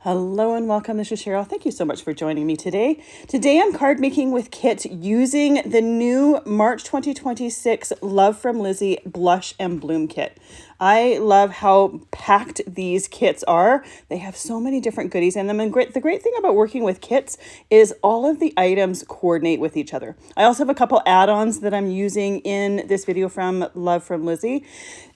Hello and welcome. This is Cheryl. Thank you so much for joining me today. Today I'm card making with Kit using the new March 2026 Love from Lizi Blush and Bloom Kit. I love how packed these kits are. They have so many different goodies in them. And the great thing about working with kits is all of the items coordinate with each other. I also have a couple add-ons that I'm using in this video from Love from Lizi.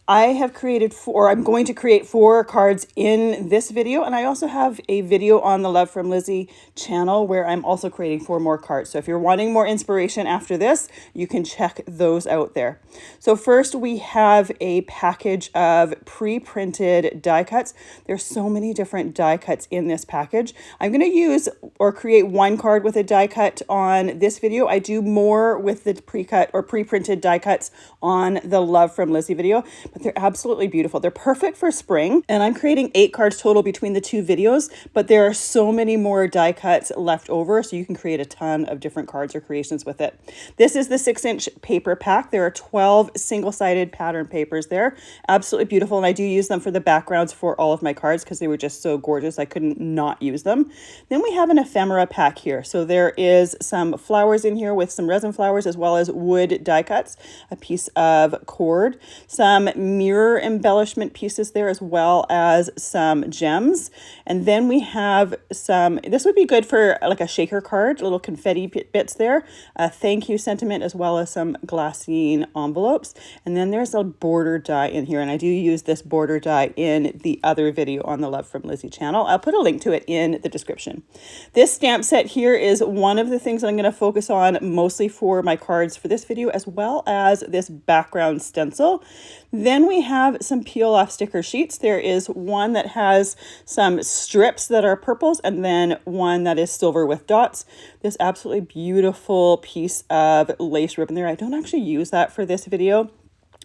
I have created I'm going to create 4 cards in this video, and I also have a video on the Love from Lizi channel where I'm also creating 4 more cards. So if you're wanting more inspiration after this, you can check those out there. So first we have a package of pre-printed die cuts. There's so many different die cuts in this package. I'm going to use or create 1 card with a die cut on this video. I do more with the pre-cut or pre-printed die cuts on the Love from Lizi video. But they're absolutely beautiful. They're perfect for spring, and I'm creating 8 cards total between the 2 videos, but there are so many more die cuts left over, so you can create a ton of different cards or creations with it. This is the 6-inch paper pack. There are 12 single-sided pattern papers there. Absolutely beautiful, and I do use them for the backgrounds for all of my cards because they were just so gorgeous. I couldn't not use them. Then we have an ephemera pack here. So there is some flowers in here with some resin flowers as well as wood die cuts, a piece of cord, some mirror embellishment pieces there as well as some gems. And then we have some, this would be good for like a shaker card, little confetti bits there, a thank you sentiment as well as some glassine envelopes. And then there's a border die in here, and I do use this border die in the other video on the Love from Lizi channel. I'll put a link to it in the description. This stamp set here is one of the things that I'm going to focus on mostly for my cards for this video, as well as this background stencil. Then we have some peel off sticker sheets. There is one that has some strips that are purples and then one that is silver with dots. This absolutely beautiful piece of lace ribbon there. I don't actually use that for this video.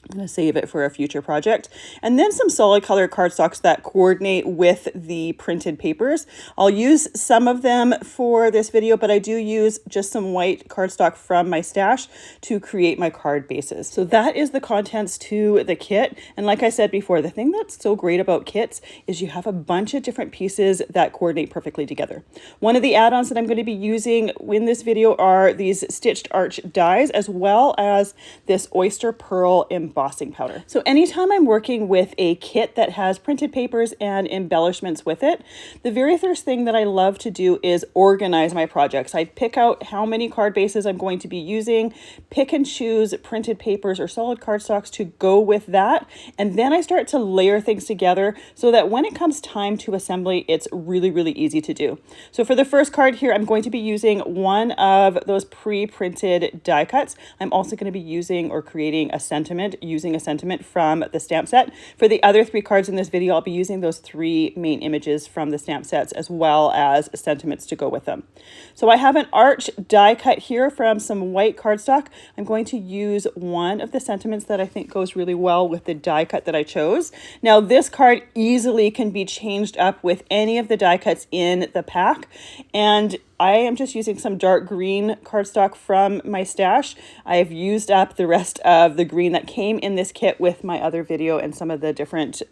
I'm going to save it for a future project. And then some solid color cardstocks that coordinate with the printed papers. I'll use some of them for this video, but I do use just some white cardstock from my stash to create my card bases. So that is the contents to the kit. And like I said before, the thing that's so great about kits is you have a bunch of different pieces that coordinate perfectly together. One of the add-ons that I'm going to be using in this video are these stitched arch dies, as well as this oyster pearl embossing powder. So anytime I'm working with a kit that has printed papers and embellishments with it, the very first thing that I love to do is organize my projects. I pick out how many card bases I'm going to be using, pick and choose printed papers or solid cardstocks to go with that, and then I start to layer things together so that when it comes time to assembly, it's really, really easy to do. So for the first card here, I'm going to be using one of those pre-printed die cuts. I'm also going to be using or creating a sentiment using a sentiment from the stamp set. For the other 3 cards in this video, I'll be using those 3 main images from the stamp sets as well as sentiments to go with them. So I have an arch die cut here from some white cardstock. I'm going to use one of the sentiments that I think goes really well with the die cut that I chose. Now this card easily can be changed up with any of the die cuts in the pack, and I am just using some dark green cardstock from my stash. I've used up the rest of the green that came in this kit with my other video and some of the different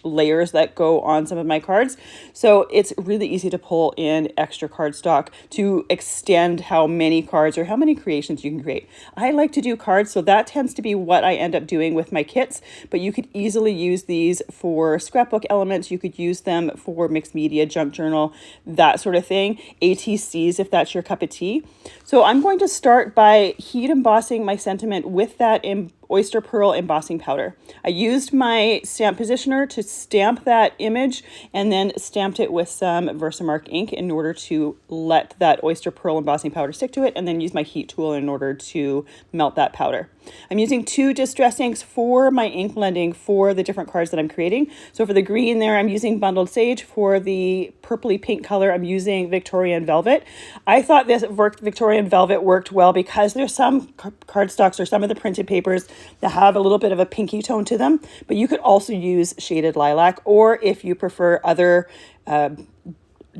layers that go on some of my cards. So it's really easy to pull in extra cardstock to extend how many cards or how many creations you can create. I like to do cards, so that tends to be what I end up doing with my kits, but you could easily use these for scrapbook elements. You could use them for mixed media, junk journal, that sort of thing. ATCs, if that's your cup of tea. So I'm going to start by heat embossing my sentiment with that oyster pearl embossing powder. I used my stamp positioner to stamp that image and then stamped it with some Versamark ink in order to let that oyster pearl embossing powder stick to it, and then use my heat tool in order to melt that powder. I'm using 2 distress inks for my ink blending for the different cards that I'm creating. So for the green there, I'm using Bundled Sage. For the purpley pink color, I'm using Victorian Velvet. I thought this Victorian Velvet worked well because there's some cardstocks or some of the printed papers that have a little bit of a pinky tone to them, but you could also use shaded lilac, or if you prefer other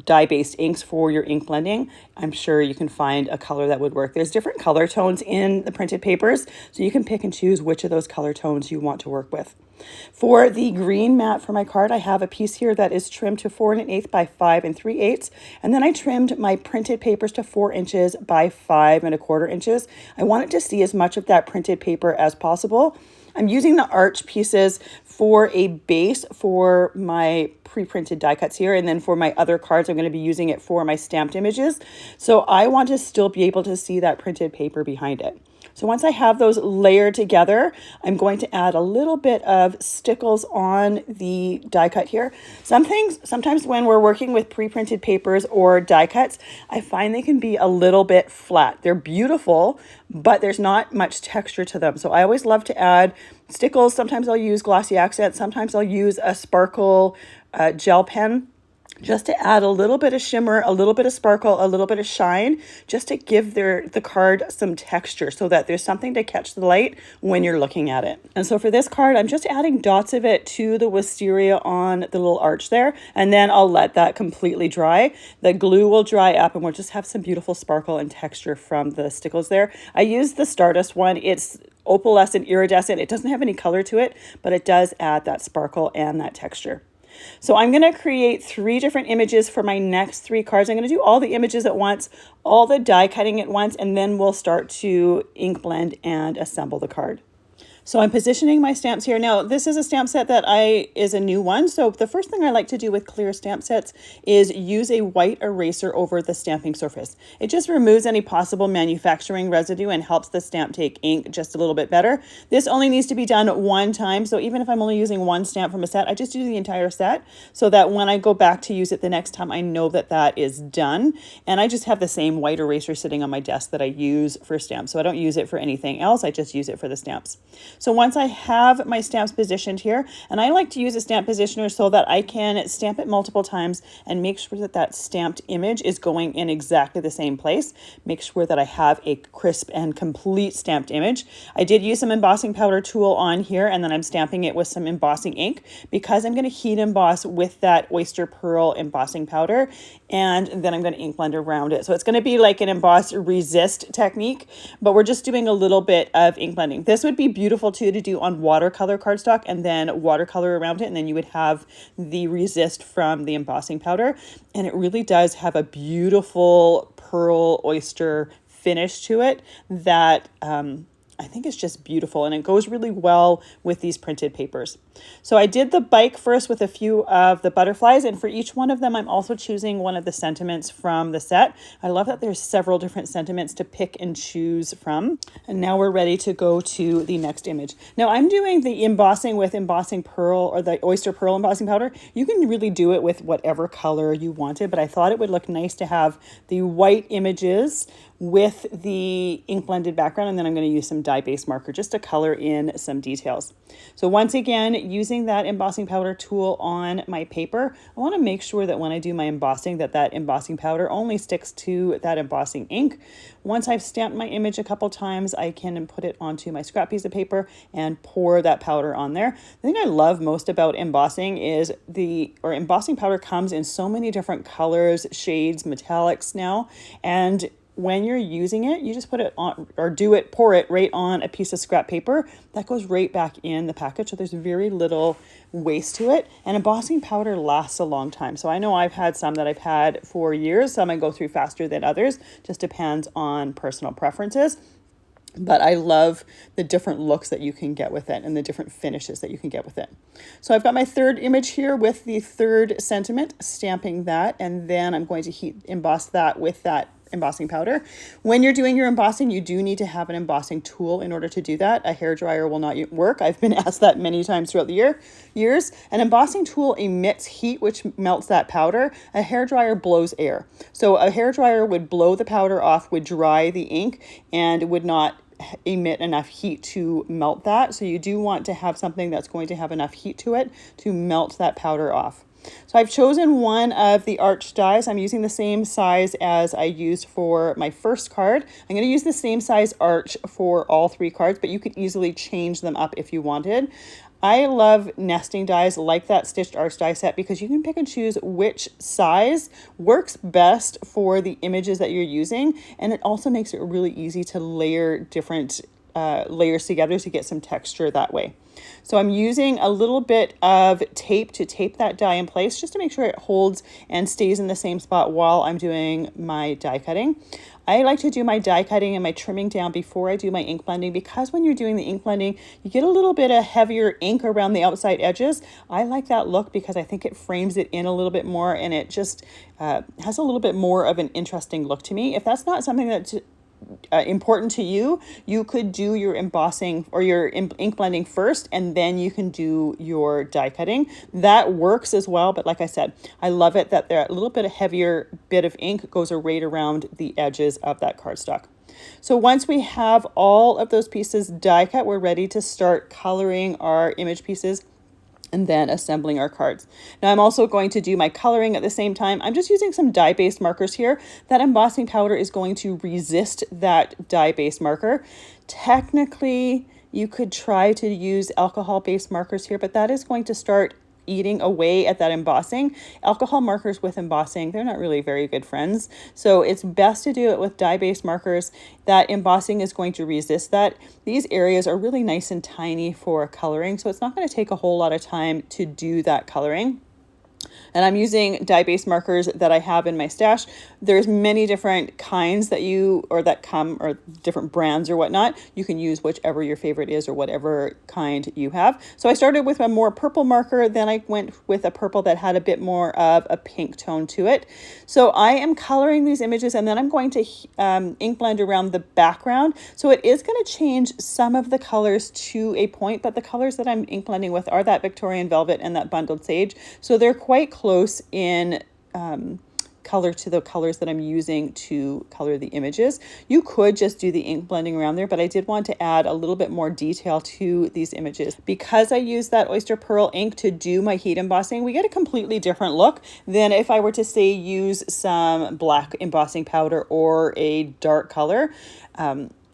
dye-based inks for your ink blending, I'm sure you can find a color that would work. There's different color tones in the printed papers, so you can pick and choose which of those color tones you want to work with. For the green mat for my card, I have a piece here that is trimmed to 4 1/8 by 5 3/8, and then I trimmed my printed papers to 4 inches by 5 1/4 inches. I wanted to see as much of that printed paper as possible. I'm using the arch pieces for a base for my pre-printed die cuts here, and then for my other cards, I'm going to be using it for my stamped images. So I want to still be able to see that printed paper behind it. So once I have those layered together, I'm going to add a little bit of stickles on the die cut here. Sometimes when we're working with pre-printed papers or die cuts, I find they can be a little bit flat. They're beautiful, but there's not much texture to them. So I always love to add stickles. Sometimes I'll use glossy accents. Sometimes I'll use a sparkle gel pen, just to add a little bit of shimmer, a little bit of sparkle, a little bit of shine, just to give the card some texture so that there's something to catch the light when you're looking at it. And so for this card, I'm just adding dots of it to the wisteria on the little arch there, and then I'll let that completely dry. The glue will dry up and we'll just have some beautiful sparkle and texture from the stickles there. I use the Stardust one. It's opalescent, iridescent. It doesn't have any color to it, but it does add that sparkle and that texture. So I'm going to create 3 different images for my next 3 cards. I'm going to do all the images at once, all the die cutting at once, and then we'll start to ink blend and assemble the card. So I'm positioning my stamps here. Now, this is a stamp set that is a new one. So the first thing I like to do with clear stamp sets is use a white eraser over the stamping surface. It just removes any possible manufacturing residue and helps the stamp take ink just a little bit better. This only needs to be done 1 time. So even if I'm only using 1 stamp from a set, I just do the entire set so that when I go back to use it the next time, I know that that is done. And I just have the same white eraser sitting on my desk that I use for stamps. So I don't use it for anything else. I just use it for the stamps. So once I have my stamps positioned here, and I like to use a stamp positioner so that I can stamp it multiple times and make sure that that stamped image is going in exactly the same place. Make sure that I have a crisp and complete stamped image. I did use some embossing powder tool on here, and then I'm stamping it with some embossing ink because I'm going to heat emboss with that oyster pearl embossing powder, and then I'm going to ink blend around it. So it's going to be like an emboss resist technique, but we're just doing a little bit of ink blending. This would be beautiful too to do on watercolor cardstock and then watercolor around it, and then you would have the resist from the embossing powder, and it really does have a beautiful pearl oyster finish to it that I think it's just beautiful, and it goes really well with these printed papers. So I did the bike first with a few of the butterflies, and for each one of them, I'm also choosing one of the sentiments from the set. I love that there's several different sentiments to pick and choose from. And now we're ready to go to the next image. Now I'm doing the embossing with embossing pearl or the oyster pearl embossing powder. You can really do it with whatever color you wanted, but I thought it would look nice to have the white images with the ink blended background, and then I'm going to use some dye-based marker just to color in some details. So once again, using that embossing powder tool on my paper, I want to make sure that when I do my embossing that embossing powder only sticks to that embossing ink. Once I've stamped my image a couple times, I can put it onto my scrap piece of paper and pour that powder on there. The thing I love most about embossing is embossing powder comes in so many different colors, shades, metallics now, and when you're using it, you just put it on pour it right on a piece of scrap paper that goes right back in the package. So there's very little waste to it, and embossing powder lasts a long time. So I know I've had some that I've had for years. Some I go through faster than others, just depends on personal preferences. But I love the different looks that you can get with it and the different finishes that you can get with it. So I've got my third image here with the third sentiment, stamping that, and then I'm going to heat emboss that with that embossing powder. When you're doing your embossing, you do need to have an embossing tool in order to do that. A hairdryer will not work. I've been asked that many times throughout the years. An embossing tool emits heat, which melts that powder. A hairdryer blows air. So a hairdryer would blow the powder off, would dry the ink, and would not emit enough heat to melt that. So you do want to have something that's going to have enough heat to it to melt that powder off. So I've chosen one of the arch dies. I'm using the same size as I used for my first card. I'm going to use the same size arch for all 3 cards, but you could easily change them up if you wanted. I love nesting dies like that stitched arts die set because you can pick and choose which size works best for the images that you're using. And it also makes it really easy to layer different layers together to get some texture that way. So I'm using a little bit of tape to tape that die in place just to make sure it holds and stays in the same spot while I'm doing my die cutting. I like to do my die cutting and my trimming down before I do my ink blending because when you're doing the ink blending, you get a little bit of heavier ink around the outside edges. I like that look because I think it frames it in a little bit more and it just has a little bit more of an interesting look to me. If that's not something that's important to you, you could do your embossing or your ink blending first and then you can do your die cutting. That works as well, but like I said, I love it that a little bit of heavier bit of ink goes right around the edges of that cardstock. So once we have all of those pieces die cut, we're ready to start coloring our image pieces and then assembling our cards. Now I'm also going to do my coloring at the same time. I'm just using some dye-based markers here. That embossing powder is going to resist that dye-based marker. Technically, you could try to use alcohol-based markers here, but that is going to start eating away at that embossing. Alcohol markers with embossing, they're not really very good friends. So it's best to do it with dye-based markers. That embossing is going to resist that. These areas are really nice and tiny for coloring, so it's not going to take a whole lot of time to do that coloring. And I'm using dye-based markers that I have in my stash. There's many different kinds that or different brands or whatnot. You can use whichever your favorite is or whatever kind you have. So I started with a more purple marker, then I went with a purple that had a bit more of a pink tone to it. So I am coloring these images and then I'm going to ink blend around the background. So it is going to change some of the colors to a point, but the colors that I'm ink blending with are that Victorian Velvet and that Bundled Sage. So they're quite close in color to the colors that I'm using to color the images. You could just do the ink blending around there, but I did want to add a little bit more detail to these images. Because I use that oyster pearl ink to do my heat embossing, we get a completely different look than if I were to say use some black embossing powder or a dark color.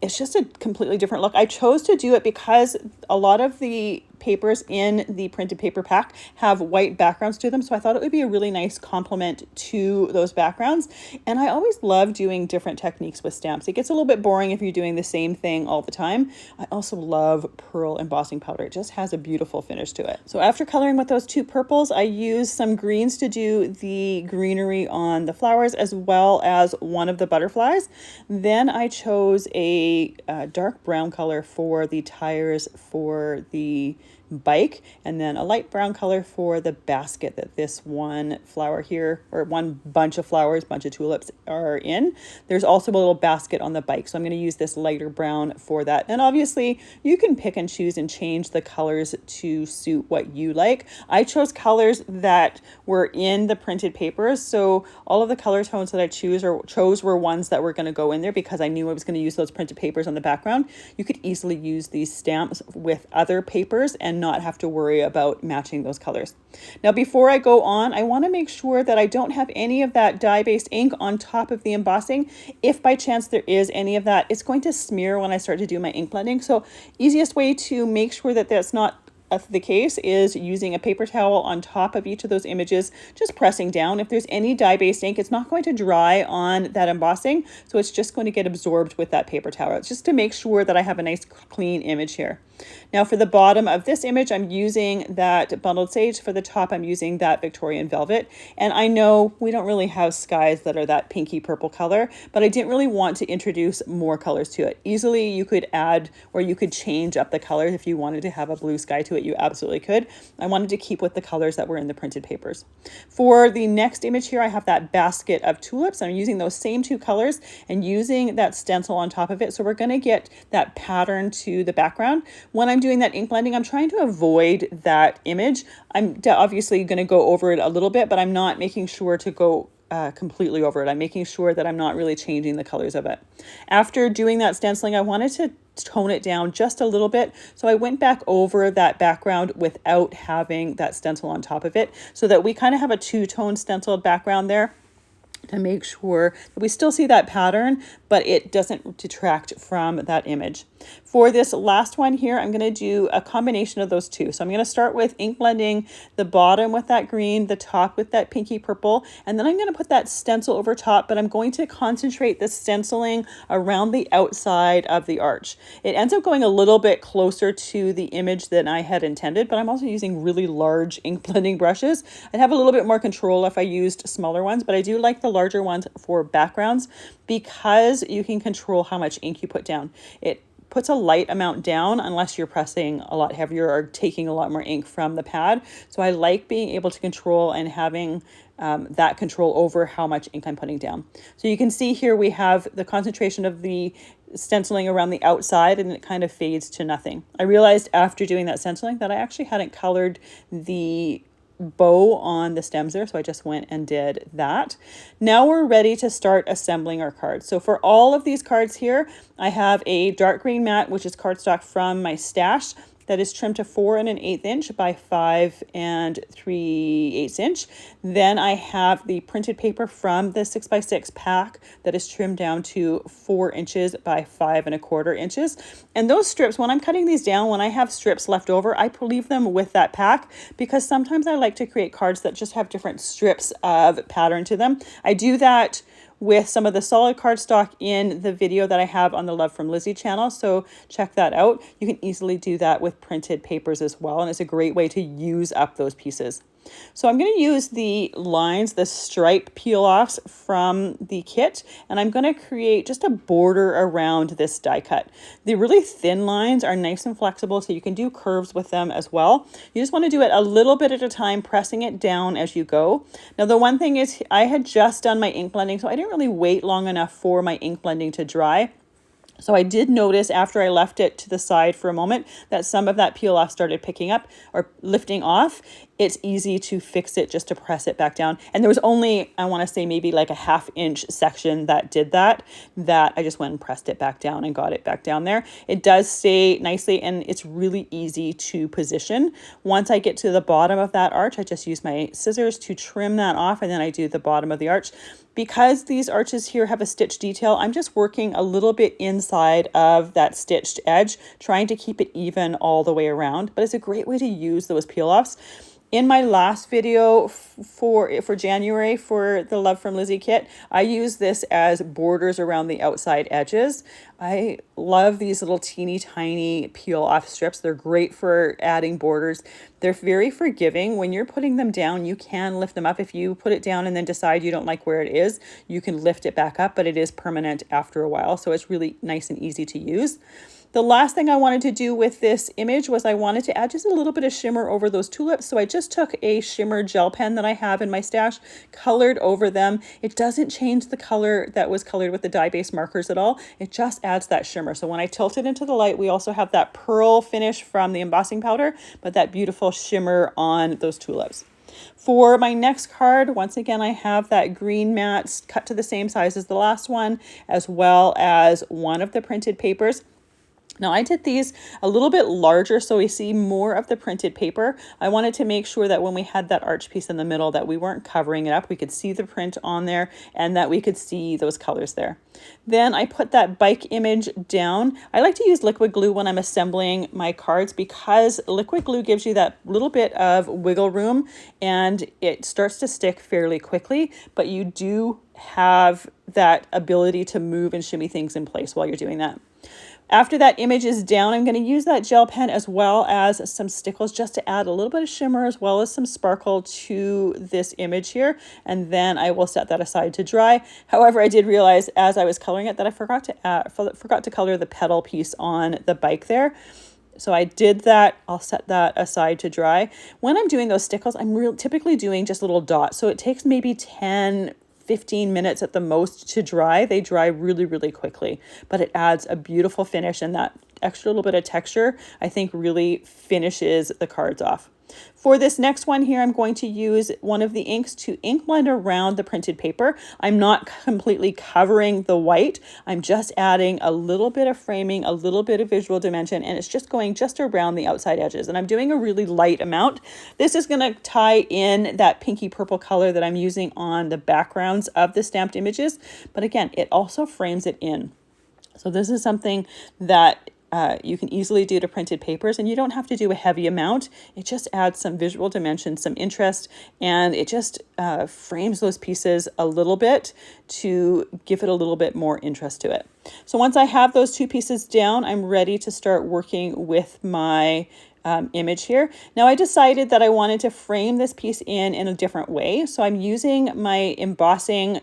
It's just a completely different look. I chose to do it because a lot of the papers in the printed paper pack have white backgrounds to them. So I thought it would be a really nice complement to those backgrounds. And I always love doing different techniques with stamps. It gets a little bit boring if you're doing the same thing all the time. I also love pearl embossing powder. It just has a beautiful finish to it. So after coloring with those two purples, I used some greens to do the greenery on the flowers as well as one of the butterflies. Then I chose a dark brown color for the tires for the bike, and then a light brown color for the basket that this one flower here, or one bunch of flowers, bunch of tulips are in. There's also a little basket on the bike, so I'm going to use this lighter brown for that. And obviously you can pick and choose and change the colors to suit what you like. I chose colors that were in the printed papers, so all of the color tones that I chose were ones that were going to go in there because I knew I was going to use those printed papers on the background. You could easily use these stamps with other papers and not have to worry about matching those colors. Now, before I go on, I want to make sure that I don't have any of that dye-based ink on top of the embossing. If by chance there is any of that, it's going to smear when I start to do my ink blending. So easiest way to make sure that that's not the case is using a paper towel on top of each of those images, just pressing down. If there's any dye-based ink, it's not going to dry on that embossing, so it's just going to get absorbed with that paper towel. It's just to make sure that I have a nice clean image here. Now for the bottom of this image, I'm using that Bundled Sage. For the top, I'm using that Victorian Velvet. And I know we don't really have skies that are that pinky purple color, but I didn't really want to introduce more colors to it. Easily you could add, or you could change up the colors. If you wanted to have a blue sky to it, you absolutely could. I wanted to keep with the colors that were in the printed papers. For the next image here, I have that basket of tulips. I'm using those same two colors and using that stencil on top of it. So we're going to get that pattern to the background. When I'm doing that ink blending, I'm trying to avoid that image. I'm obviously going to go over it a little bit, but I'm not making sure to go completely over it. I'm making sure that I'm not really changing the colors of it. After doing that stenciling, I wanted to tone it down just a little bit. So I went back over that background without having that stencil on top of it so that we kind of have a two-tone stenciled background there, to make sure that we still see that pattern, but it doesn't detract from that image. For this last one here, I'm going to do a combination of those two. So I'm going to start with ink blending the bottom with that green, the top with that pinky purple, and then I'm going to put that stencil over top, but I'm going to concentrate the stenciling around the outside of the arch. It ends up going a little bit closer to the image than I had intended, but I'm also using really large ink blending brushes. I'd have a little bit more control if I used smaller ones, but I do like the larger ones for backgrounds because you can control how much ink you put down. It puts a light amount down unless you're pressing a lot heavier or taking a lot more ink from the pad. So I like being able to control and having that control over how much ink I'm putting down. So you can see here we have the concentration of the stenciling around the outside, and it kind of fades to nothing. I realized after doing that stenciling that I actually hadn't colored the bow on the stems there, so I just went and did that. Now we're ready to start assembling our cards. So for all of these cards here, I have a dark green mat, which is cardstock from my stash, that is trimmed to 4 1/8 inch by 5 3/8 inch. Then I have the printed paper from the 6x6 pack that is trimmed down to 4 inches by 5 1/4 inches. And those strips, when I'm cutting these down, when I have strips left over, I leave them with that pack because sometimes I like to create cards that just have different strips of pattern to them. I do that with some of the solid cardstock in the video that I have on the Love from Lizi channel. So check that out. You can easily do that with printed papers as well. And it's a great way to use up those pieces. So I'm going to use the lines, the stripe peel-offs from the kit, and I'm going to create just a border around this die cut. The really thin lines are nice and flexible, so you can do curves with them as well. You just want to do it a little bit at a time, pressing it down as you go. Now, the one thing is I had just done my ink blending, so I didn't really wait long enough for my ink blending to dry. So I did notice after I left it to the side for a moment that some of that peel off started picking up or lifting off. It's easy to fix it just to press it back down. And there was only, I want to say maybe like a 1/2 inch section that did that I just went and pressed it back down and got it back down there. It does stay nicely and it's really easy to position. Once I get to the bottom of that arch, I just use my scissors to trim that off, and then I do the bottom of the arch. Because these arches here have a stitch detail, I'm just working a little bit inside of that stitched edge, trying to keep it even all the way around. But it's a great way to use those peel-offs. In my last video for January for the Love from Lizi kit, I use this as borders around the outside edges. I love these little teeny tiny peel off strips. They're great for adding borders. They're very forgiving. When you're putting them down, you can lift them up. If you put it down and then decide you don't like where it is, you can lift it back up, but it is permanent after a while. So it's really nice and easy to use. The last thing I wanted to do with this image was I wanted to add just a little bit of shimmer over those tulips. So I just took a shimmer gel pen that I have in my stash, colored over them. It doesn't change the color that was colored with the dye-based markers at all. It just adds that shimmer. So when I tilt it into the light, we also have that pearl finish from the embossing powder, but that beautiful shimmer on those tulips. For my next card, once again, I have that green mat cut to the same size as the last one, as well as one of the printed papers. Now I did these a little bit larger so we see more of the printed paper. I wanted to make sure that when we had that arch piece in the middle that we weren't covering it up. We could see the print on there and that we could see those colors there. Then I put that bike image down. I like to use liquid glue when I'm assembling my cards because liquid glue gives you that little bit of wiggle room and it starts to stick fairly quickly, but you do have that ability to move and shimmy things in place while you're doing that. After that image is down, I'm going to use that gel pen as well as some stickles just to add a little bit of shimmer as well as some sparkle to this image here. And then I will set that aside to dry. However, I did realize as I was coloring it that I forgot to color the pedal piece on the bike there. So I did that. I'll set that aside to dry. When I'm doing those stickles, I'm typically doing just little dots. So it takes maybe 10-15 minutes at the most to dry. They dry really, really quickly, but it adds a beautiful finish, and that extra little bit of texture, I think, really finishes the cards off. For this next one here, I'm going to use one of the inks to ink blend around the printed paper. I'm not completely covering the white. I'm just adding a little bit of framing, a little bit of visual dimension, and it's just going just around the outside edges. And I'm doing a really light amount. This is going to tie in that pinky purple color that I'm using on the backgrounds of the stamped images. But again, it also frames it in. So this is something that you can easily do to printed papers, and you don't have to do a heavy amount. It just adds some visual dimension, some interest, and it just frames those pieces a little bit to give it a little bit more interest to it. So once I have those two pieces down, I'm ready to start working with my image here. Now I decided that I wanted to frame this piece in a different way. So I'm using my embossing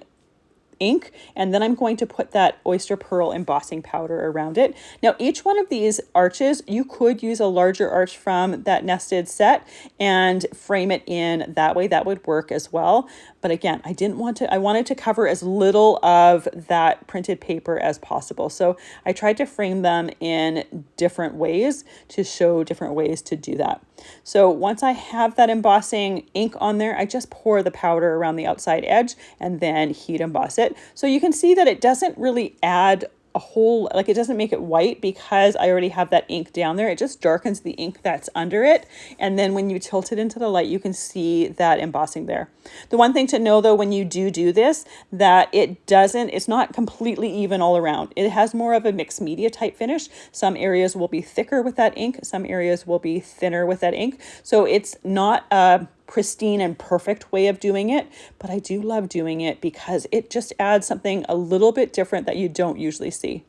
ink, and then I'm going to put that oyster pearl embossing powder around it. Now each one of these arches, you could use a larger arch from that nested set and frame it in that way. That would work as well. But again, I wanted to cover as little of that printed paper as possible. So I tried to frame them in different ways to show different ways to do that. So once I have that embossing ink on there, I just pour the powder around the outside edge and then heat emboss it. So you can see that it doesn't really add a whole, like it doesn't make it white because I already have that ink down there. It just darkens the ink that's under it. And then when you tilt it into the light, you can see that embossing there. The one thing to know though, when you do this, that it's not completely even all around. It has more of a mixed media type finish. Some areas will be thicker with that ink. Some areas will be thinner with that ink. So it's not a pristine and perfect way of doing it, but I do love doing it because it just adds something a little bit different that you don't usually see.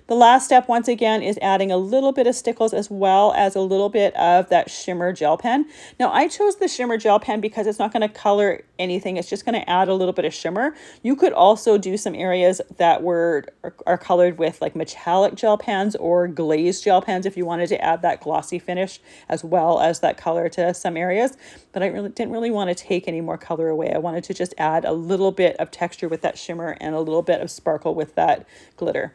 The last step, once again, is adding a little bit of stickles as well as a little bit of that shimmer gel pen. Now, I chose the shimmer gel pen because it's not going to color anything. It's just going to add a little bit of shimmer. You could also do some areas that are colored with like metallic gel pens or glazed gel pens if you wanted to add that glossy finish as well as that color to some areas. But I didn't really want to take any more color away. I wanted to just add a little bit of texture with that shimmer and a little bit of sparkle with that glitter.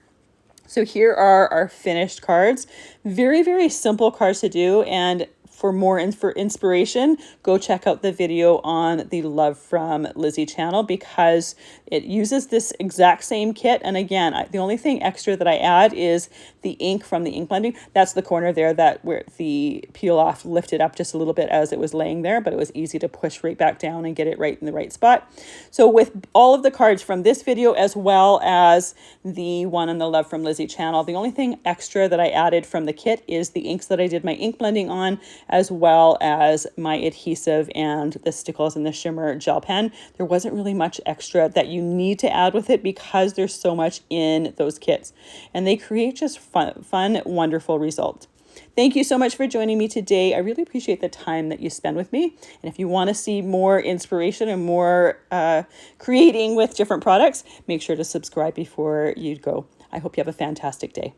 So here are our finished cards. Very, very simple cards to do. And for more inspiration, go check out the video on the Love from Lizi channel because it uses this exact same kit. And again, the only thing extra that I add is the ink from the ink blending. That's the corner there where the peel off lifted up just a little bit as it was laying there, but it was easy to push right back down and get it right in the right spot. So with all of the cards from this video as well as the one on the Love from Lizi channel, the only thing extra that I added from the kit is the inks that I did my ink blending on, as well as my adhesive and the stickles and the shimmer gel pen. There wasn't really much extra that you need to add with it because there's so much in those kits, and they create just fun, wonderful results. Thank you so much for joining me today. I really appreciate the time that you spend with me. And if you want to see more inspiration and more creating with different products, make sure to subscribe before you go. I hope you have a fantastic day.